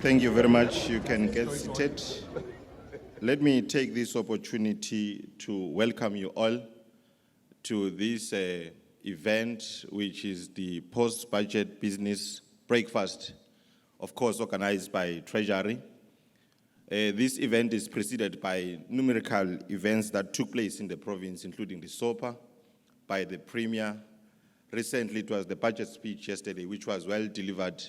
Thank you very much. You can get seated. Let me take this opportunity to welcome you all to this event, which is the post-budget business breakfast, of course, organized by Treasury. This event is preceded by numerical events that took place in the province, including the SOPA, by the Premier. Recently, it was the budget speech yesterday, which was well delivered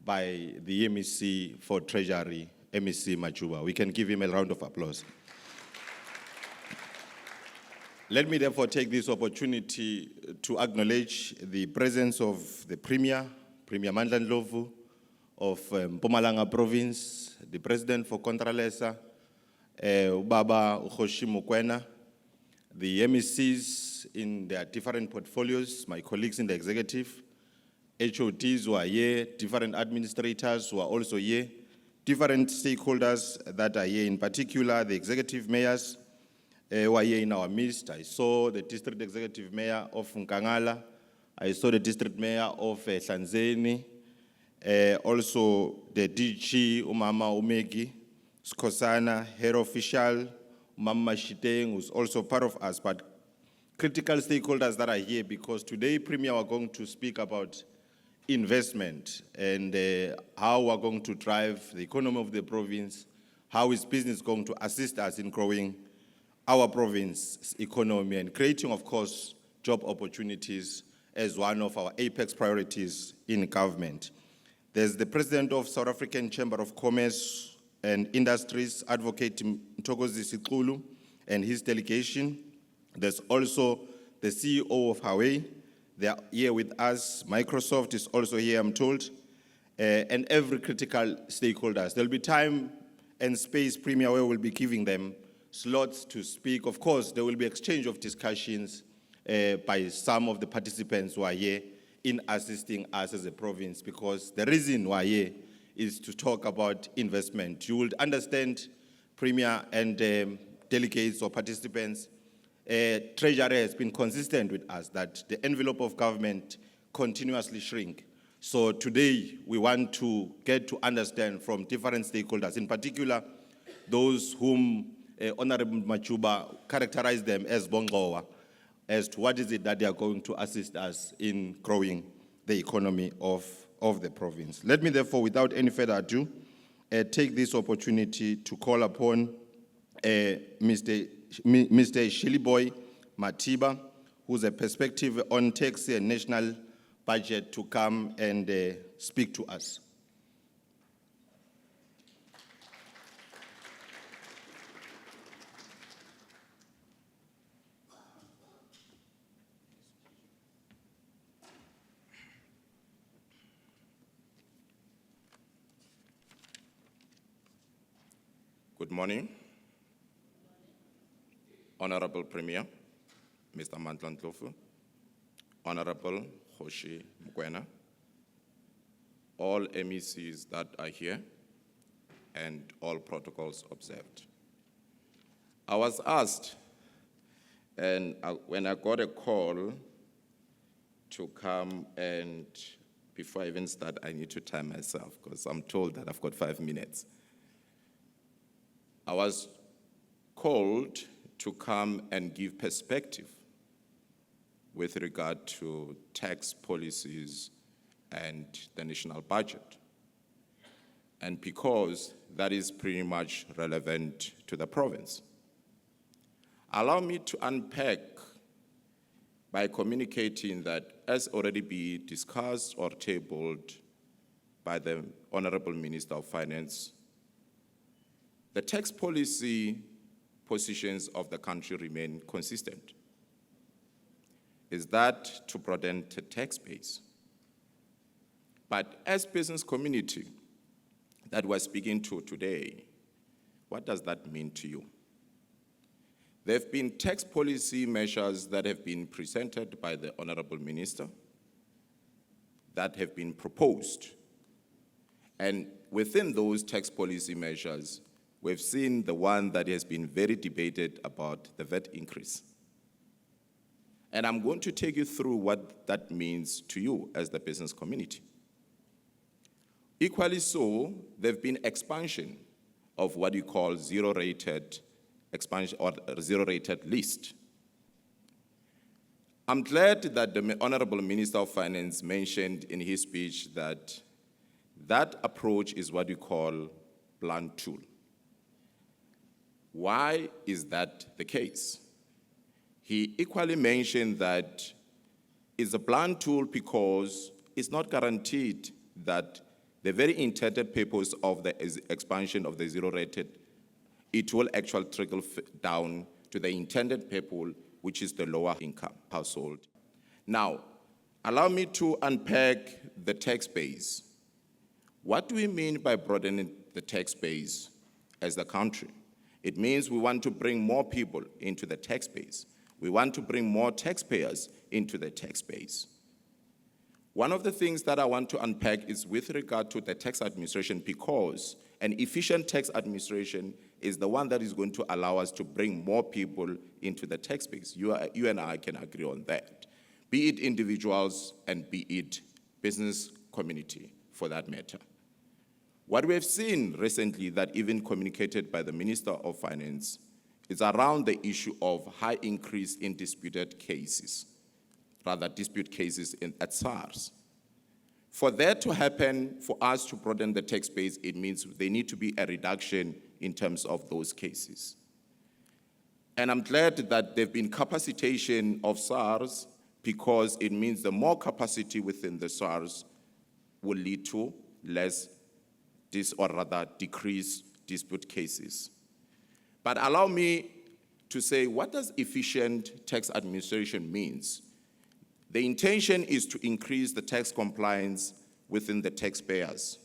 by the MEC for Treasury, MEC Mothiba. We can give him a round of applause. Let me therefore take this opportunity to acknowledge the presence of the Premier Mandla Ndlovu of Mpumalanga Province, the President for Contralesa, Ubaba Ukhoshi Mukwena, the MECs in their different portfolios, my colleagues in the executive, HODs who are here, different administrators who are also here, different stakeholders that are here, in particular the executive mayors who are here in our midst. I saw the district executive mayor of Nkangala, I saw the district mayor of Hlanzeni, also the DG Umama Umegi, Skosana, head official, Umama Shiteng, who's also part of us, but critical stakeholders that are here, because today, Premier, we're going to speak about investment and how we're going to drive the economy of the province, how is business going to assist us in growing our province's economy and creating, of course, job opportunities as one of our apex priorities in government. There's the President of South African Chamber of Commerce and Industries, Advocate Mthokozi Siqulu, and his delegation. There's also the CEO of Huawei. They are here with us. Microsoft is also here, I'm told, and every critical stakeholders. There'll be time and space, Premier, where we'll be giving them slots to speak. Of course, there will be exchange of discussions by some of the participants who are here in assisting us as a province, because the reason why here is to talk about investment. You will understand, Premier and delegates or participants, Treasury has been consistent with us that the envelope of government continuously shrink. So today we want to get to understand from different stakeholders, in particular those whom Honorable Mothiba characterized them as Bongowa, as to what is it that they are going to assist us in growing the economy of the province. Let me therefore, without any further ado, take this opportunity to call upon Mr. Shillyboy Mothiba, who's a perspective on tax and national budget, to come and speak to us. Good morning. Honorable Premier, Mr. Mandla Ndlovu, Honorable Ukhoshi Mukwena, all MECs that are here, and all protocols observed. I was asked, and when I got a call to come, and before I even start, I need to time myself, because I'm told that I've got 5 minutes. I was called to come and give perspective with regard to tax policies and the national budget. And because that is pretty much relevant to the province. Allow me to unpack by communicating that, as already been discussed or tabled by the Honorable Minister of Finance, the tax policy positions of the country remain consistent. Is that to broaden the tax base? But as business community that we're speaking to today, what does that mean to you? There have been tax policy measures that have been presented by the Honorable Minister that have been proposed. And within those tax policy measures, we've seen the one that has been very debated about the VAT increase. And I'm going to take you through what that means to you as the business community. Equally so, there have been expansion of what you call zero-rated expansion or zero-rated list. I'm glad that the Honorable Minister of Finance mentioned in his speech that that approach is what we call blunt tool. Why is that the case? He equally mentioned that it's a blunt tool because it's not guaranteed that the very intended purpose of the expansion of the zero-rated, it will actually trickle down to the intended purpose, which is the lower income household. Now, allow me to unpack the tax base. What do we mean by broadening the tax base as a country? It means we want to bring more people into the tax base. We want to bring more taxpayers into the tax base. One of the things that I want to unpack is with regard to the tax administration, because an efficient tax administration is the one that is going to allow us to bring more people into the tax base. You and I can agree on that, be it individuals and be it business community for that matter. What we have seen recently that even communicated by the Minister of Finance is around the issue of high increase in disputed cases, rather dispute cases at SARS. For that to happen, for us to broaden the tax base, it means there need to be a reduction in terms of those cases. And I'm glad that there've been capacitation of SARS because it means the more capacity within the SARS will lead to less decrease dispute cases. But allow me to say, what does efficient tax administration means? The intention is to increase the tax compliance within the taxpayers.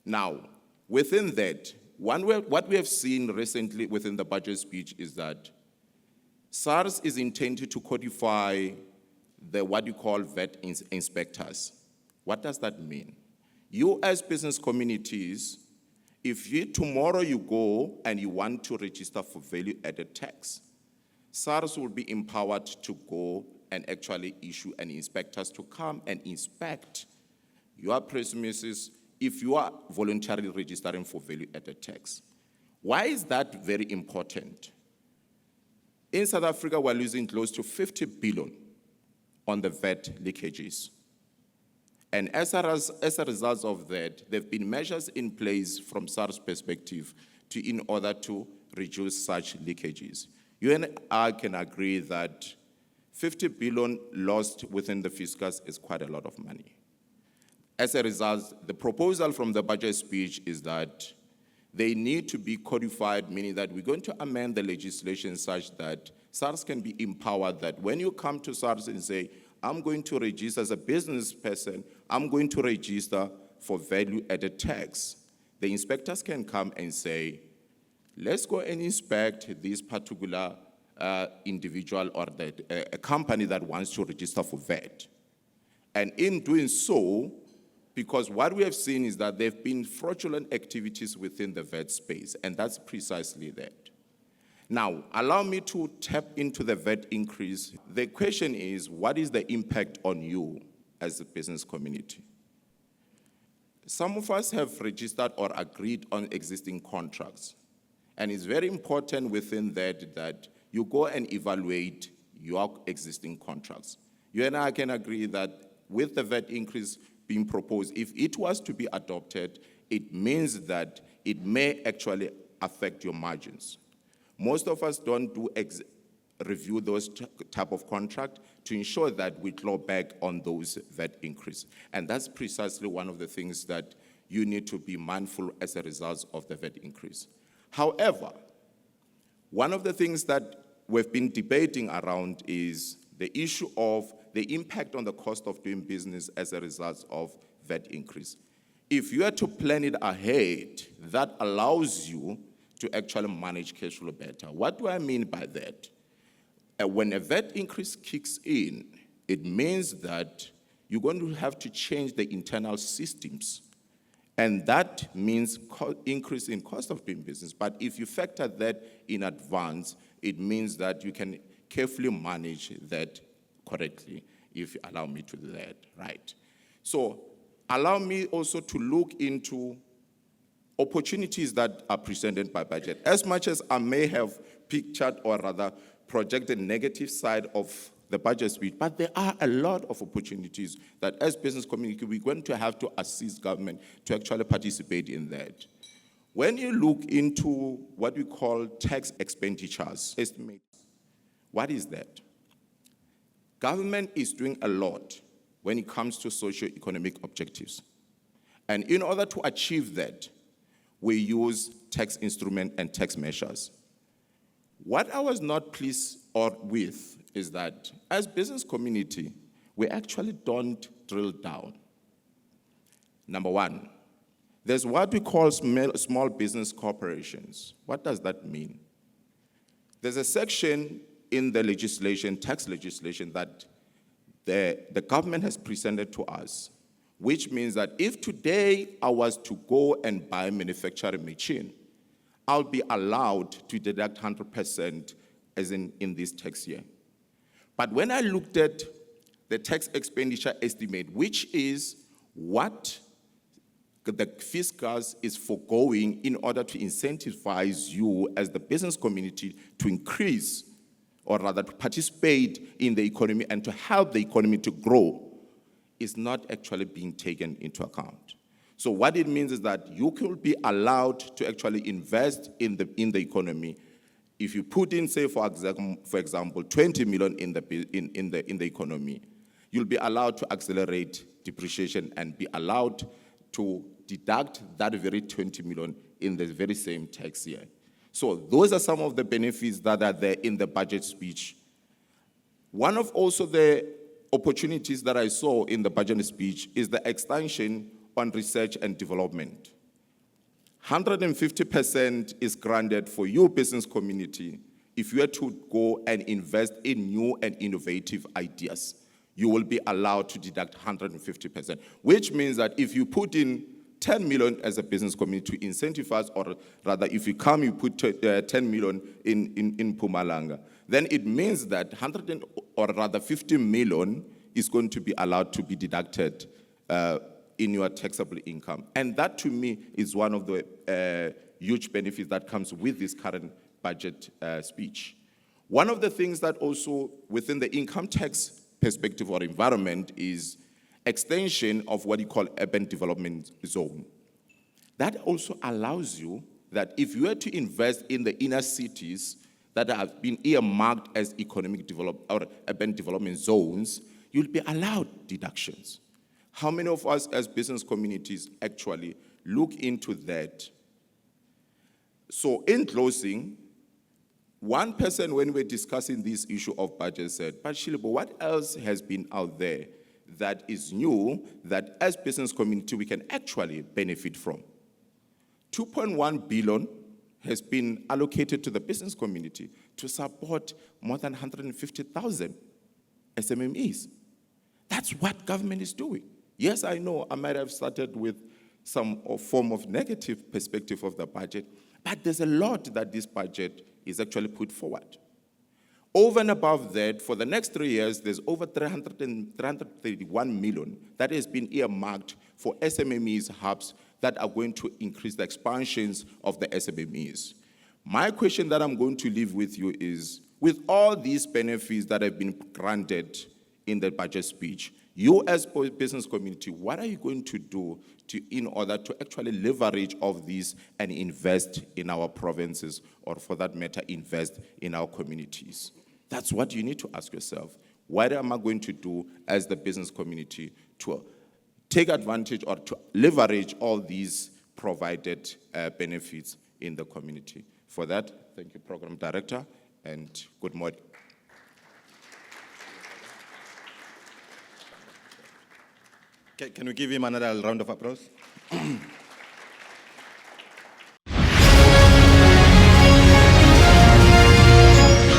Now, within that, what we have seen recently within the budget speech is that SARS is intended to codify what you call VAT inspectors. What does that mean? You as business communities, if tomorrow you go and you want to register for value-added tax, SARS will be empowered to go and actually issue an inspectors to come and inspect your premises if you are voluntarily registering for value-added tax. Why is that very important? In South Africa, we're losing close to 50 billion on the VAT leakages. And as a result of that, there have been measures in place from SARS perspective in order to reduce such leakages. You and I can agree that 50 billion lost within the fiscus is quite a lot of money. As a result, the proposal from the budget speech is that they need to be codified, meaning that we're going to amend the legislation such that SARS can be empowered that when you come to SARS and say, I'm going to register as a business person, I'm going to register for value-added tax, the inspectors can come and say, let's go and inspect this particular individual or a company that wants to register for VAT. And in doing so, because what we have seen is that there have been fraudulent activities within the VAT space, and that's precisely that. Now, allow me to tap into the VAT increase. The question is, what is the impact on you as a business community? Some of us have registered or agreed on existing contracts, and it's very important within that you go and evaluate your existing contracts. You and I can agree that with the VAT increase being proposed, if it was to be adopted, it means that it may actually affect your margins. Most of us don't review those type of contract to ensure that we claw back on those VAT increase. And that's precisely one of the things that you need to be mindful as a result of the VAT increase. However, one of the things that we've been debating around is the issue of the impact on the cost of doing business as a result of VAT increase. If you are to plan it ahead, that allows you to actually manage cash flow better. What do I mean by that? When a VAT increase kicks in, it means that you're going to have to change the internal systems. And that means increase in cost of doing business. But if you factor that in advance, it means that you can carefully manage that correctly, if you allow me to do that, right? So allow me also to look into opportunities that are presented by budget. As much as I may have pictured or rather projected the negative side of the budget speech, but there are a lot of opportunities that as business community, we're going to have to assist government to actually participate in that. When you look into what we call tax expenditures, estimate, what is that? Government is doing a lot when it comes to socio-economic objectives. And in order to achieve that, we use tax instrument and tax measures. What I was not pleased with is that as business community, we actually don't drill down. Number one, there's what we call small business corporations. What does that mean? There's a section in the legislation, tax legislation, that the government has presented to us, which means that if today I was to go and buy a manufacturing machine, I'll be allowed to deduct 100% as in this tax year. But when I looked at the tax expenditure estimate, which is what the fiscus is foregoing in order to incentivize you as the business community to increase or rather to participate in the economy and to help the economy to grow, is not actually being taken into account. So what it means is that you can be allowed to actually invest in the economy. If you put in, say, for example, 20 million in the economy, you'll be allowed to accelerate depreciation and be allowed to deduct that very 20 million in the very same tax year. So those are some of the benefits that are there in the budget speech. One of also the opportunities that I saw in the budget speech is the extension on research and development. 150% is granted for your business community if you are to go and invest in new and innovative ideas. You will be allowed to deduct 150%, which means that if you put in 10 million as a business community to incentivize, or rather if you come, you put 10 million in Mpumalanga, then it means that 50 million is going to be allowed to be deducted in your taxable income. And that to me is one of the huge benefits that comes with this current budget speech. One of the things that also within the income tax perspective or environment is extension of what you call urban development zone. That also allows you that if you were to invest in the inner cities that have been earmarked as economic or urban development zones, you'll be allowed deductions. How many of us as business communities actually look into that? So in closing, one person when we're discussing this issue of budget said, but Shillyboy, what else has been out there that is new that as business community we can actually benefit from? 2.1 billion has been allocated to the business community to support more than 150,000 SMMEs. That's what government is doing. Yes, I know I might have started with some form of negative perspective of the budget, but there's a lot that this budget is actually put forward. Over and above that, for the next 3 years, there's over 331 million that has been earmarked for SMMEs hubs that are going to increase the expansions of the SMMEs. My question that I'm going to leave with you is, with all these benefits that have been granted in the budget speech, you as business community, what are you going to do in order to actually leverage of these and invest in our provinces, or for that matter, invest in our communities? That's what you need to ask yourself. What am I going to do as the business community to take advantage or to leverage all these provided benefits in the community? For that, thank you, Program Director, and good morning. Can we give him another round of applause?